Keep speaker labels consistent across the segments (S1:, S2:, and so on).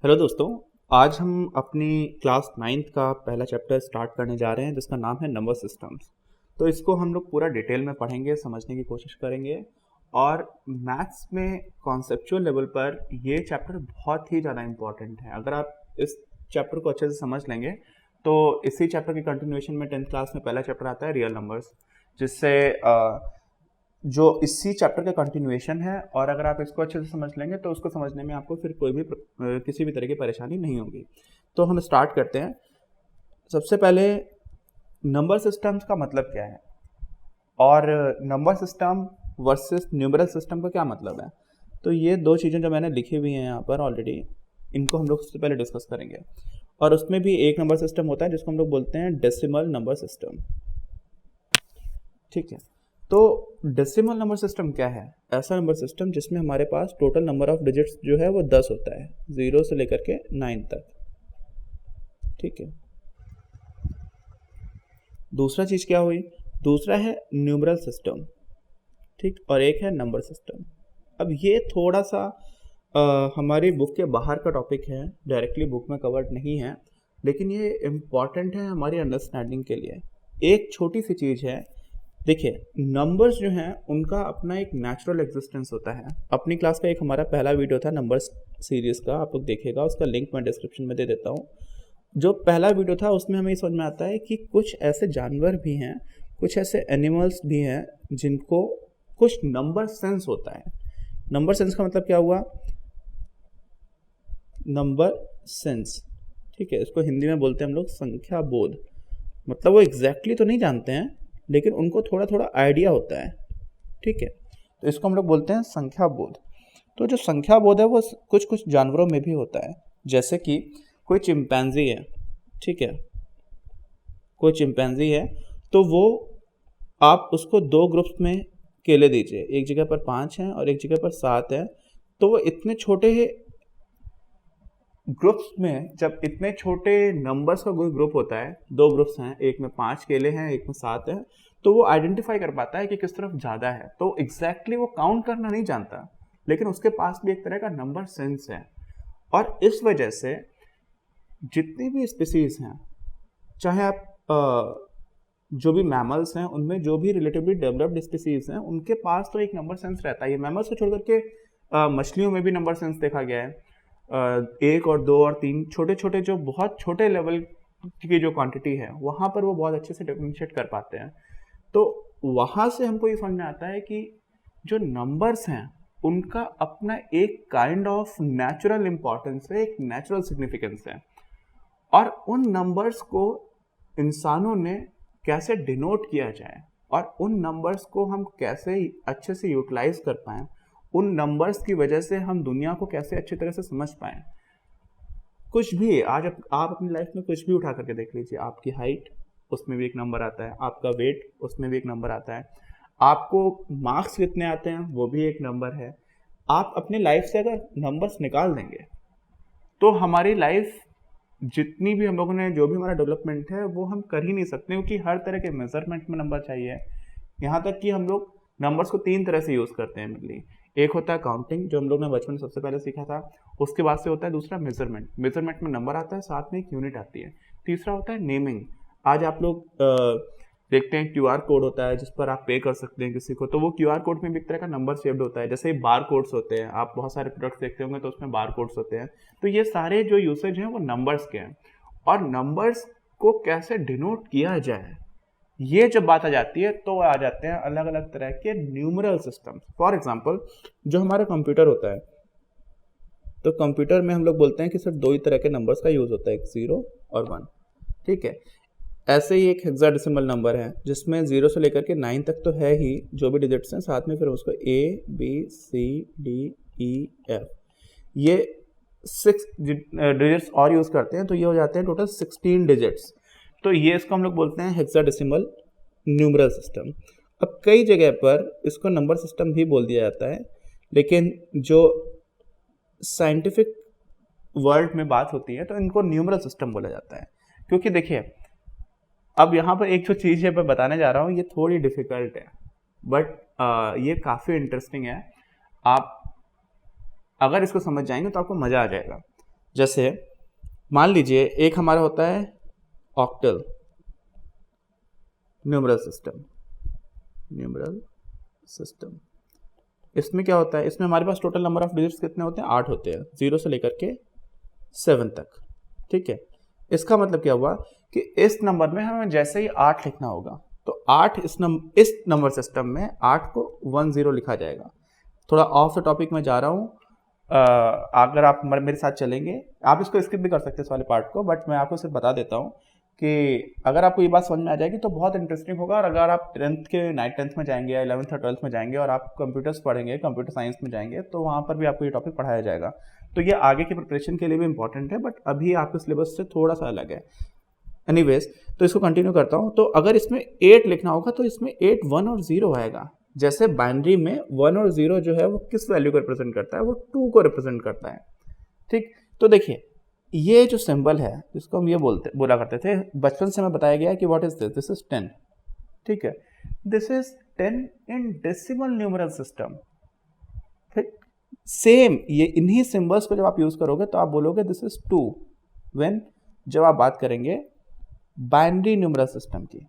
S1: Hello दोस्तों। आज हम अपनी क्लास नाइन्थ का पहला चैप्टर स्टार्ट करने जा रहे हैं जिसका नाम है नंबर सिस्टम्स। तो इसको हम लोग पूरा डिटेल में पढ़ेंगे, समझने की कोशिश करेंगे। और मैथ्स में कॉन्सेप्चुअल लेवल पर ये चैप्टर बहुत ही ज़्यादा इम्पॉर्टेंट है। अगर आप इस चैप्टर को अच्छे से समझ लेंगे तो इसी चैप्टर की कंटिन्यूएशन में टेंथ क्लास में पहला चैप्टर आता है रियल नंबर्स, जिससे जो इसी चैप्टर का कंटिन्यूएशन है। और अगर आप इसको अच्छे से समझ लेंगे तो उसको समझने में आपको फिर कोई भी किसी भी तरह की परेशानी नहीं होगी। तो हम स्टार्ट करते हैं। सबसे पहले नंबर सिस्टम्स का मतलब क्या है और number system versus numeral system का क्या मतलब है। तो ये दो चीज़ें जो मैंने लिखी हुई हैं यहाँ पर ऑलरेडी, इनको हम लोग सबसे पहले डिस्कस करेंगे। और उसमें भी एक नंबर सिस्टम होता है जिसको हम लोग बोलते हैं डेसिमल नंबर सिस्टम। ठीक है, तो डेसिमल नंबर सिस्टम क्या है? ऐसा नंबर सिस्टम जिसमें हमारे पास टोटल नंबर ऑफ डिजिट्स जो है वो 10 होता है, 0 से लेकर के 9 तक। ठीक है, दूसरा चीज़ क्या हुई? दूसरा है न्यूमरल सिस्टम। ठीक, और एक है नंबर सिस्टम। अब ये थोड़ा सा हमारी बुक के बाहर का टॉपिक है, डायरेक्टली बुक में कवर्ड नहीं है, लेकिन ये इम्पॉर्टेंट है हमारी अंडरस्टैंडिंग के लिए। एक छोटी सी चीज़ है, देखिए नंबर्स जो हैं उनका अपना एक नेचुरल एग्जिस्टेंस होता है। अपनी क्लास का एक हमारा पहला वीडियो था नंबर्स सीरीज़ का, आप लोग देखिएगा, उसका लिंक मैं डिस्क्रिप्शन में दे देता हूँ। जो पहला वीडियो था उसमें हमें समझ में आता है कि कुछ ऐसे जानवर भी हैं, कुछ ऐसे एनिमल्स भी हैं जिनको कुछ नंबर सेंस होता है। नंबर सेंस का मतलब क्या हुआ? नंबर सेंस, ठीक है, इसको हिंदी में बोलते हैं हम लोग संख्या बोध। मतलब वो एग्जैक्टली तो नहीं जानते हैं लेकिन उनको थोड़ा थोड़ा आइडिया होता है। ठीक है, तो इसको हम लोग बोलते हैं संख्या बोध। तो जो संख्या बोध है वो कुछ कुछ जानवरों में भी होता है। जैसे कि कोई चिंपैंजी है, ठीक है, कोई चिंपैंजी है, तो वो आप उसको दो ग्रुप्स में केले दीजिए, एक जगह पर 5 हैं और एक जगह पर 7 है। तो वो इतने छोटे ग्रुप्स में, जब इतने छोटे नंबर्स का कोई ग्रुप होता है, दो ग्रुप्स हैं, एक में 5 केले हैं एक में 7 है, तो वो आइडेंटिफाई कर पाता है कि किस तरफ ज़्यादा है। तो एग्जैक्टली वो काउंट करना नहीं जानता, लेकिन उसके पास भी एक तरह का नंबर सेंस है। और इस वजह से जितनी भी स्पीसीज हैं, चाहे आप जो भी मैमल्स हैं उनमें जो भी रिलेटिवली डेवलप्ड स्पीसीज हैं, उनके पास तो एक नंबर सेंस रहता है। ये मैमल्स को छोड़ करके मछलियों में भी नंबर सेंस देखा गया है। 1 और 2 और 3 छोटे छोटे जो बहुत छोटे लेवल की जो क्वांटिटी है वहाँ पर वो बहुत अच्छे से डिफरेंशिएट कर पाते हैं। तो वहाँ से हमको ये समझ में आता है कि जो नंबर्स हैं उनका अपना एक काइंड ऑफ नेचुरल इम्पोर्टेंस है, एक नेचुरल सिग्निफिकेंस है। और उन नंबर्स को इंसानों ने कैसे डिनोट किया जाए और उन नंबर्स को हम कैसे अच्छे से यूटिलाइज कर पाएँ, उन नंबर्स की वजह से हम दुनिया को कैसे अच्छी तरह से समझ पाएँ। कुछ भी आज आप अपनी लाइफ में कुछ भी उठा करके देख लीजिए, आपकी हाइट, उसमें भी एक नंबर आता है, आपका वेट, उसमें भी एक नंबर आता है, आपको मार्क्स कितने आते हैं वो भी एक नंबर है। आप अपनी लाइफ से अगर नंबर्स निकाल देंगे तो हमारी लाइफ जितनी भी हम लोगों ने जो भी हमारा डेवलपमेंट है वो हम कर ही नहीं सकते, क्योंकि हर तरह के मेजरमेंट में नंबर चाहिए। यहाँ तक कि हम लोग नंबर्स को 3 तरह से यूज़ करते हैं मेनली। एक होता है काउंटिंग, जो हम लोग ने बचपन में सबसे पहले सीखा था। उसके बाद से होता है दूसरा मेजरमेंट। मेजरमेंट में नंबर आता है, साथ में एक यूनिट आती है। तीसरा होता है नेमिंग। आज आप लोग देखते हैं क्यूआर कोड होता है जिस पर आप पे कर सकते हैं किसी को, तो वो क्यूआर कोड में भी एक तरह का नंबर शेप्ड होता है। जैसे बार कोड्स होते हैं, आप बहुत सारे प्रोडक्ट्स देखते होंगे तो उसमें बार कोड्स होते हैं। तो ये सारे जो यूसेज हैं वो नंबर्स के हैं। और नंबर्स को कैसे डिनोट किया जाए, ये जब बात आ जाती है तो आ जाते हैं अलग अलग तरह के न्यूमरल सिस्टम्स। फॉर एग्जांपल, जो हमारा कंप्यूटर होता है, तो कंप्यूटर में हम लोग बोलते हैं कि सिर्फ 2 ही तरह के नंबर्स का यूज़ होता है, एक 0 और 1। ठीक है, ऐसे ही एक हेक्साडेसिमल नंबर है जिसमें 0 से लेकर के 9 तक तो है ही, जो भी डिजिट्स हैं, साथ में फिर उसको ABCDEF, ये 6 डिजिट्स और यूज़ करते हैं, तो ये हो जाते हैं टोटल 16 डिजिट्स। तो ये इसको हम लोग बोलते हैं हेक्साडेसिमल न्यूमरल सिस्टम। अब कई जगह पर इसको नंबर सिस्टम भी बोल दिया जाता है, लेकिन जो साइंटिफिक वर्ल्ड में बात होती है तो इनको न्यूमरल सिस्टम बोला जाता है। क्योंकि देखिए, अब यहाँ पर एक जो चीज़ है मैं बताने जा रहा हूँ, ये थोड़ी डिफ़िकल्ट है, बट ये काफ़ी इंटरेस्टिंग है। आप अगर इसको समझ जाएंगे तो आपको मज़ा आ जाएगा। जैसे मान लीजिए एक हमारा होता है ऑक्टल न्यूमरल सिस्टम। इसमें क्या होता है, इसमें हमारे पास टोटल नंबर ऑफ डिजिट्स कितने होते हैं, 8 होते हैं, 0 से लेकर के 7 तक। ठीक है, इसका मतलब क्या हुआ कि इस नंबर में हमें जैसे ही 8 लिखना होगा तो 8 इस नंबर सिस्टम में 8 को 10 लिखा जाएगा। थोड़ा ऑफ द टॉपिक में जा रहा हूँ, अगर आप मेरे साथ चलेंगे, आप इसको स्किप भी कर सकते हैं इस वाले पार्ट को, बट मैं आपको सिर्फ बता देता हूँ कि अगर आपको ये बात समझ में आ जाएगी तो बहुत इंटरेस्टिंग होगा। और अगर आप 10th में जाएंगे या 11th और 12th में जाएंगे और आप कंप्यूटर्स पढ़ेंगे, कंप्यूटर साइंस में जाएंगे, तो वहाँ पर भी आपको ये टॉपिक पढ़ाया जाएगा। तो ये आगे की प्रिपरेशन के लिए भी इंपॉर्टेंट है, बट अभी आपके सिलेबस से थोड़ा सा अलग है। एनीवेज, तो इसको कंटिन्यू करता हूँ। तो अगर इसमें 8 लिखना होगा तो इसमें 8 1 और 0 आएगा। जैसे बाइनरी में 1 और 0 जो है वो किस वैल्यू को रिप्रेजेंट करता है, वो 2 को रिप्रेजेंट करता है। ठीक, तो देखिए ये जो सिंबल है जिसको हम ये बोला करते थे, बचपन से हमें बताया गया है कि व्हाट इज दिस इज 10। ठीक है, this is 10 in decimal numeral system. ठीक, सेम ये इन्हीं सिंबल्स को जब आप यूज करोगे तो आप बोलोगे दिस इज 2 व्हेन जब आप बात करेंगे बाइनरी न्यूमरल सिस्टम की।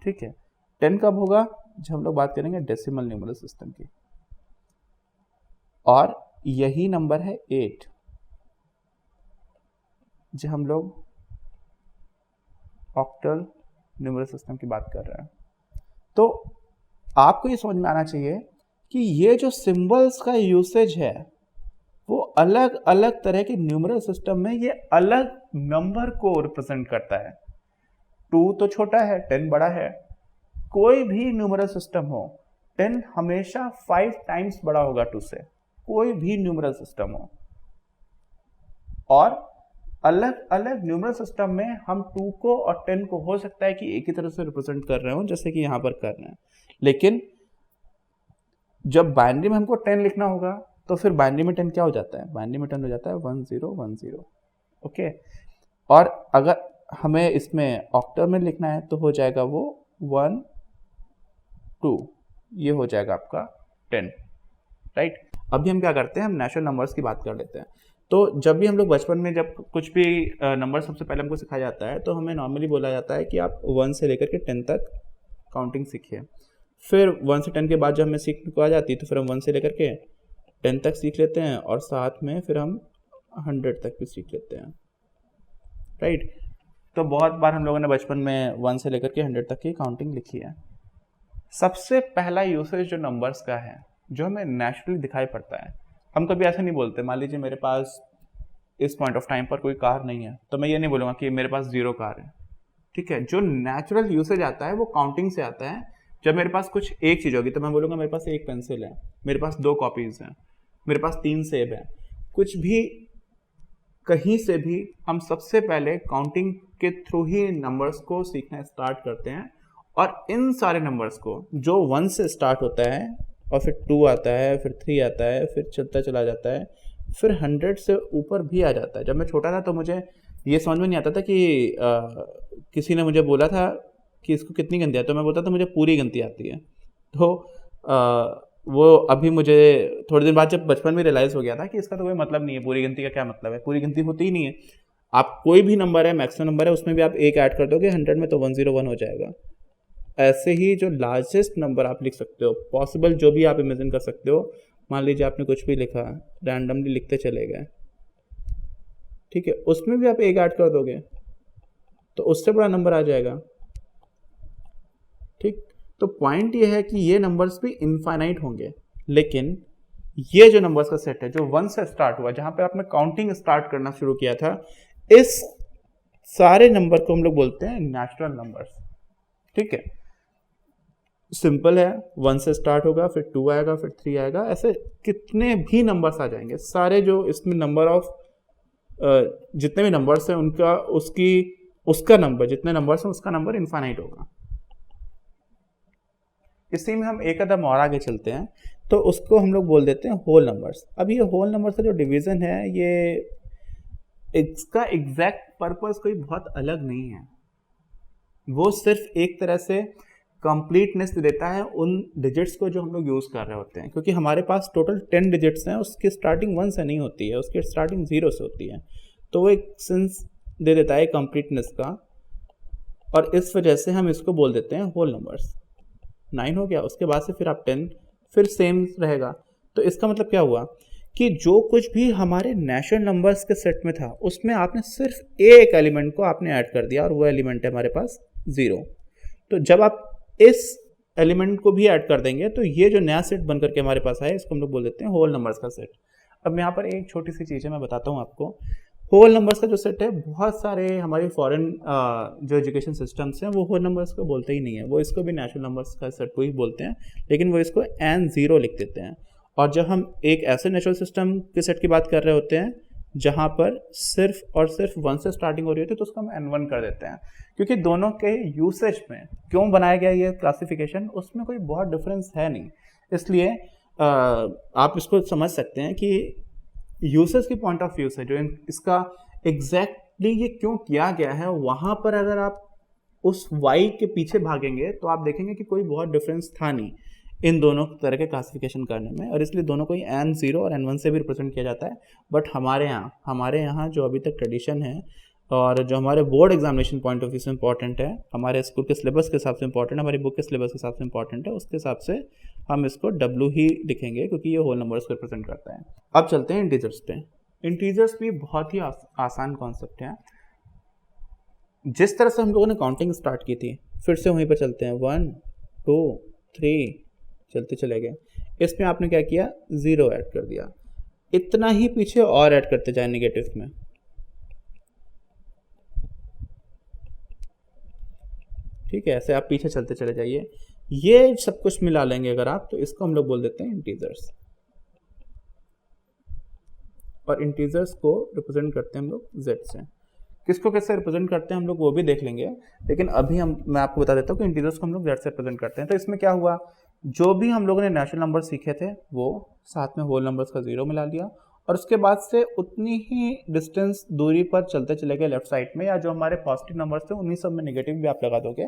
S1: ठीक है, 10 कब होगा, जब हम लोग बात करेंगे डेसिमल न्यूमरल सिस्टम की। और यही नंबर है 8 जब हम लोग ऑक्टल न्यूमरल सिस्टम की बात कर रहे हैं। तो आपको ये समझ में आना चाहिए कि ये जो सिंबल्स का यूसेज है वो अलग अलग तरह के न्यूमरल सिस्टम में ये अलग नंबर को रिप्रेजेंट करता है। 2 तो छोटा है, 10 बड़ा है। कोई भी न्यूमरल सिस्टम हो, 10 हमेशा 5 टाइम्स बड़ा होगा 2 से, कोई भी न्यूमरल सिस्टम हो। और अलग अलग न्यूमरल सिस्टम में हम 2 को और 10 को हो सकता है कि एक ही तरह से रिप्रेजेंट कर रहे हो जैसे कि यहां पर कर रहे हैं, लेकिन जब बाइनरी में हमको 10 लिखना होगा तो फिर बाइनरी में 10 क्या हो जाता है, बाइनरी में 10 हो जाता है 1010। ओके, और अगर हमें इसमें ऑक्टल में लिखना है तो हो जाएगा वो 1 2, ये हो जाएगा आपका 10। राइट, अभी हम क्या करते हैं, हम नेचुरल नंबर्स की बात कर लेते हैं। तो जब भी हम लोग बचपन में जब कुछ भी नंबर सबसे पहले हमको सिखाया जाता है तो हमें नॉर्मली बोला जाता है कि आप 1 से लेकर के 10 तक काउंटिंग सीखिए। फिर 1 से 10 के बाद जब हमें सीखने को आ जाती है तो फिर हम 1 से लेकर के 10 तक सीख लेते हैं और साथ में फिर हम 100 तक भी सीख लेते हैं। राइट, तो बहुत बार हम लोगों ने बचपन में 1 से लेकर के 100 तक की काउंटिंग लिखी है। सबसे पहला यूसेज जो नंबर्स का है जो हमें नेचुरली दिखाई पड़ता है, हम कभी ऐसा नहीं बोलते, मान लीजिए मेरे पास इस पॉइंट ऑफ टाइम पर कोई कार नहीं है तो मैं ये नहीं बोलूँगा कि मेरे पास 0 कार है। ठीक है, जो नेचुरल यूसेज आता है वो काउंटिंग से आता है। जब मेरे पास कुछ एक चीज़ होगी तो मैं बोलूँगा मेरे पास 1 पेंसिल है, मेरे पास 2 कॉपीज़ हैं, मेरे पास 3 सेब हैं। कुछ भी कहीं से भी हम सबसे पहले काउंटिंग के थ्रू ही नंबर्स को सीखना स्टार्ट करते हैं। और इन सारे नंबर्स को जो 1 से स्टार्ट होता है और फिर 2 आता है, फिर 3 आता है, फिर चलता चला जाता है, फिर 100 से ऊपर भी आ जाता है। जब मैं छोटा था तो मुझे ये समझ में नहीं आता था कि किसी ने मुझे बोला था कि इसको कितनी गिनती आती है, तो मैं बोलता था मुझे पूरी गिनती आती है। तो वो अभी मुझे थोड़े दिन बाद जब बचपन में रियलाइज़ हो गया था कि इसका तो कोई मतलब नहीं है, पूरी गिनती का क्या मतलब है, पूरी गिनती होती ही नहीं है। आप कोई भी नंबर है, मैक्सिमम नंबर है, उसमें भी आप 1 ऐड कर दोगे 100 में तो 101 हो जाएगा। ऐसे ही जो लार्जेस्ट नंबर आप लिख सकते हो पॉसिबल, जो भी आप इमेजिन कर सकते हो, मान लीजिए आपने कुछ भी लिखा, रैंडमली लिखते चले गए, ठीक है, उसमें भी आप 1 ऐड कर दोगे तो उससे बड़ा नंबर आ जाएगा। ठीक, तो पॉइंट ये है कि ये नंबर्स भी इनफाइनाइट होंगे, लेकिन ये जो नंबर्स का सेट है जो 1 से स्टार्ट हुआ, जहां पे आपने काउंटिंग स्टार्ट करना शुरू किया था, इस सारे नंबर को हम लोग बोलते हैं नेचुरल नंबर्स। ठीक है, सिंपल है, 1 से स्टार्ट होगा, फिर 2 आएगा, फिर 3 आएगा, ऐसे कितने भी नंबर्स आ जाएंगे, सारे जो इसमें नंबर ऑफ जितने भी नंबर्स हैं उनका उसका नंबर, जितने नंबर्स हैं उसका नंबर इनफाइनाइट होगा। इसी में हम एक कदम और आगे चलते हैं तो उसको हम लोग बोल देते हैं होल नंबर्स। अब ये होल नंबर का जो डिवीजन है, ये इसका एग्जैक्ट पर्पस कोई बहुत अलग नहीं है, वो सिर्फ एक तरह से कंप्लीटनेस देता है उन डिजिट्स को जो हम लोग यूज़ कर रहे होते हैं, क्योंकि हमारे पास टोटल 10 डिजिट्स हैं, उसकी स्टार्टिंग 1 से नहीं होती है, उसकी स्टार्टिंग 0 से होती है। तो वो एक सेंस दे देता है कंप्लीटनेस का, और इस वजह से हम इसको बोल देते हैं होल नंबर्स। 9 हो गया, उसके बाद से फिर आप 10, फिर सेम रहेगा। तो इसका मतलब क्या हुआ कि जो कुछ भी हमारे नेचुरल नंबर्स के सेट में था उसमें आपने सिर्फ एक एलिमेंट को आपने ऐड कर दिया, और वो एलिमेंट है हमारे पास 0। तो जब आप इस एलिमेंट को भी ऐड कर देंगे तो ये जो नया सेट बनकर के हमारे पास आया, इसको हम लोग बोल देते हैं होल नंबर्स का सेट। अब यहाँ पर एक छोटी सी चीज़ है, मैं बताता हूँ आपको। होल नंबर्स का जो सेट है, बहुत सारे हमारे फॉरेन जो एजुकेशन सिस्टम्स हैं वो होल नंबर्स को बोलते ही नहीं है, वो इसको भी नेचुरल नंबर्स का सेट को ही बोलते हैं, लेकिन वो इसको N0 लिख देते हैं। और जब हम एक ऐसे नेचुरल सिस्टम के सेट की बात कर रहे होते हैं जहाँ पर सिर्फ और सिर्फ 1 से स्टार्टिंग हो रही होती है, तो उसको हम N1 कर देते हैं। क्योंकि दोनों के यूसेज में क्यों बनाया गया ये क्लासिफिकेशन, उसमें कोई बहुत डिफरेंस है नहीं, इसलिए आप इसको समझ सकते हैं कि यूसेज की पॉइंट ऑफ व्यू से जो इसका एग्जैक्टली ये क्यों किया गया है, वहाँ पर अगर आप उस वाई के पीछे भागेंगे तो आप देखेंगे कि कोई बहुत डिफरेंस था नहीं इन दोनों तरह के क्लासिफिकेशन करने में, और इसलिए दोनों को ही N0 और N1 से भी रिप्रेजेंट किया जाता है। बट हमारे यहाँ जो अभी तक ट्रेडिशन है और जो हमारे board examination point of view से इंपॉर्टेंट है, हमारे स्कूल के सिलेबस के हिसाब से इंपॉर्टेंट है, हमारी बुक के सिलेबस के हिसाब से इंपॉर्टेंट है, उसके हिसाब से हम इसको W ही लिखेंगे, क्योंकि ये होल नंबर्स को रिप्रेजेंट करता है। अब चलते हैं इंटीजर्स पे। इंटीजर्स भी बहुत ही आसान कॉन्सेप्ट है। जिस तरह से हम लोगों ने काउंटिंग स्टार्ट की थी, फिर से वहीं पर चलते हैं, 1 2 3 चलते चले गए। इसमें आपने क्या किया, 0 ऐड कर दिया, इतना ही पीछे और ऐड करते जाए नेगेटिव में। ठीक है, ऐसे आप पीछे चलते चले जाइए, ये सब कुछ मिला लेंगे अगर आप, तो इसको हम लोग बोल देते हैं इंटीजर्स। और इंटीजर्स को रिप्रेजेंट करते हैं हम लोग Z से। किसको कैसे रिप्रेजेंट करते हैं हम लोग वो भी देख लेंगे, लेकिन अभी मैं आपको बता देता हूँ कि इंटीजर्स को हम लोग Z से रिप्रेजेंट करते हैं। तो इसमें क्या हुआ, जो भी हम लोगों ने नेचुरल नंबर सीखे थे वो साथ में होल नंबर्स का 0 मिला लिया, और उसके बाद से उतनी ही डिस्टेंस दूरी पर चलते चले गए लेफ्ट साइड में, या जो हमारे पॉजिटिव नंबर्स थे उन्हीं सब में नेगेटिव भी आप लगा दोगे,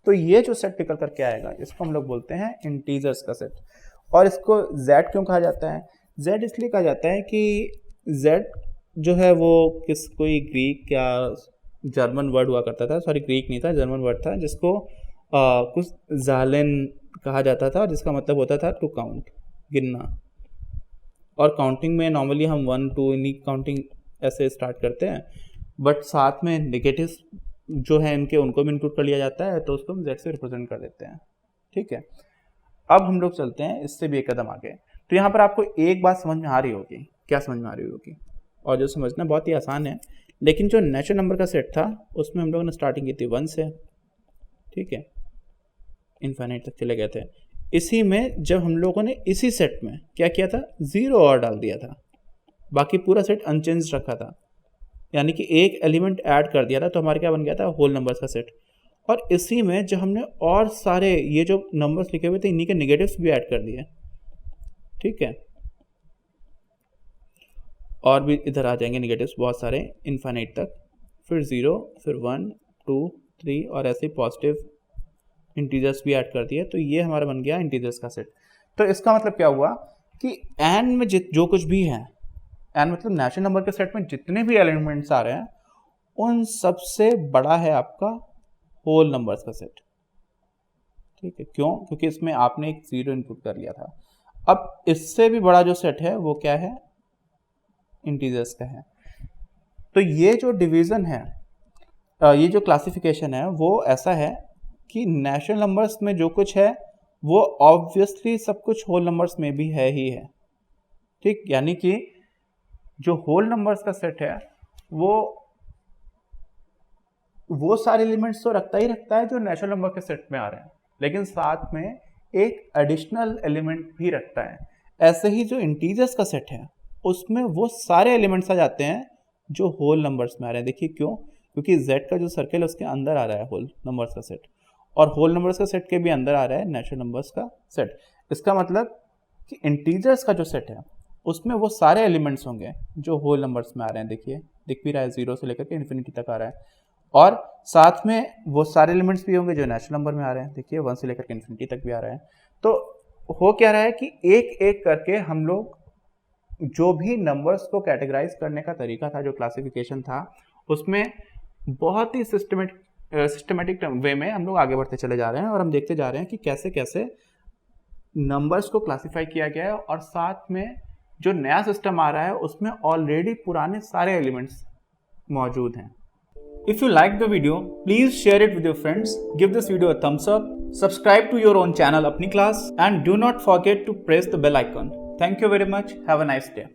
S1: तो ये जो सेट निकल करके आएगा इसको हम लोग बोलते हैं इंटीजर्स का सेट। और इसको Z क्यों कहा जाता है, Z इसलिए कहा जाता है कि Z जो है वो कोई ग्रीक या जर्मन वर्ड हुआ करता था, सॉरी ग्रीक नहीं था, जर्मन वर्ड था, जिसको कुछ जालेन कहा जाता था, जिसका मतलब होता था टू काउंट, गिनना। और काउंटिंग में नॉर्मली हम 1 2 इन्हीं काउंटिंग ऐसे स्टार्ट करते हैं, बट साथ में नेगेटिव जो है इनके उनको भी इंक्लूड कर लिया जाता है, तो उसको हम Z से रिप्रेजेंट कर देते हैं। ठीक है, अब हम लोग चलते हैं इससे भी एक कदम आगे। तो यहाँ पर आपको एक बात समझ में आ रही होगी, क्या समझ में आ रही होगी, और जो समझना बहुत ही आसान है, लेकिन जो नेचुरल नंबर का सेट था उसमें हम लोगों ने स्टार्टिंग की थी 1 से, ठीक है, इनफाइनाइट तक चले गए थे। इसी में जब हम लोगों ने इसी सेट में क्या किया था, 0 और डाल दिया था, बाकी पूरा सेट अनचेंज रखा था, यानी कि एक एलिमेंट ऐड कर दिया था, तो हमारे क्या बन गया था, होल नंबर्स का सेट। और इसी में जब हमने और सारे ये जो नंबर्स लिखे हुए थे इन्हीं के नेगेटिव्स भी ऐड कर दिए, ठीक है, और भी इधर आ जाएंगे नेगेटिव्स बहुत सारे इनफाइनाइट तक, फिर 0, फिर 1 2 3 और ऐसे पॉजिटिव इंटीजर्स भी ऐड कर दिए, तो ये हमारा बन गया इंटीजर्स का सेट। तो इसका मतलब क्या हुआ कि n में जो कुछ भी है, n मतलब नेचुरल नंबर के सेट में जितने भी एलिमेंट्स आ रहे हैं उन सबसे बड़ा है आपका होल नंबर्स का सेट। ठीक है, क्यों, क्योंकि इसमें आपने एक 0 इनपुट कर लिया था। अब इससे भी बड़ा जो सेट है वो क्या है, इंटीजर्स का है। तो ये जो डिवीजन है, ये जो क्लासिफिकेशन है वो ऐसा है कि नेचुरल नंबर्स में जो कुछ है वो ऑब्वियसली सब कुछ होल नंबर्स में भी है ही है। ठीक, यानी कि जो होल नंबर्स का सेट है वो सारे एलिमेंट्स तो रखता ही रखता है जो नेचुरल नंबर के सेट में आ रहे हैं, लेकिन साथ में एक एडिशनल एलिमेंट भी रखता है। ऐसे ही जो इंटीजर्स का सेट है उसमें वो सारे एलिमेंट्स आ जाते हैं जो होल नंबर्स में आ रहे हैं। देखिए क्यों, क्योंकि Z का जो सर्कल है उसके अंदर आ रहा है होल नंबर्स का सेट, और होल नंबर्स का सेट के भी अंदर आ रहा है नेचुरल नंबर्स का सेट। इसका मतलब कि इंटीजर्स का जो सेट है उसमें वो सारे एलिमेंट्स होंगे जो होल नंबर्स में आ रहे हैं। देखिए दिख भी रहा है, 0 से लेकर के इन्फिनिटी तक आ रहा है। और साथ में वो सारे एलिमेंट्स भी होंगे जो नेचुरल नंबर में आ रहे हैं। देखिए 1 से लेकर के इन्फिनिटी तक भी आ रहे हैं। तो हो क्या रहा है कि एक एक करके हम लोग जो भी नंबर्स को कैटेगराइज करने का तरीका था, जो क्लासिफिकेशन था, उसमें बहुत ही सिस्टमेटिक वे में हम लोग आगे बढ़ते चले जा रहे हैं और हम देखते जा रहे हैं कि कैसे कैसे नंबर्स को क्लासिफाई किया गया है और साथ में जो नया सिस्टम आ रहा है उसमें ऑलरेडी पुराने सारे एलिमेंट्स मौजूद हैं। If you like the video, please share it with your friends, give this video a thumbs up, subscribe to your own channel Apni Class, and do not forget to press the bell icon. Thank you very much. Have a nice day.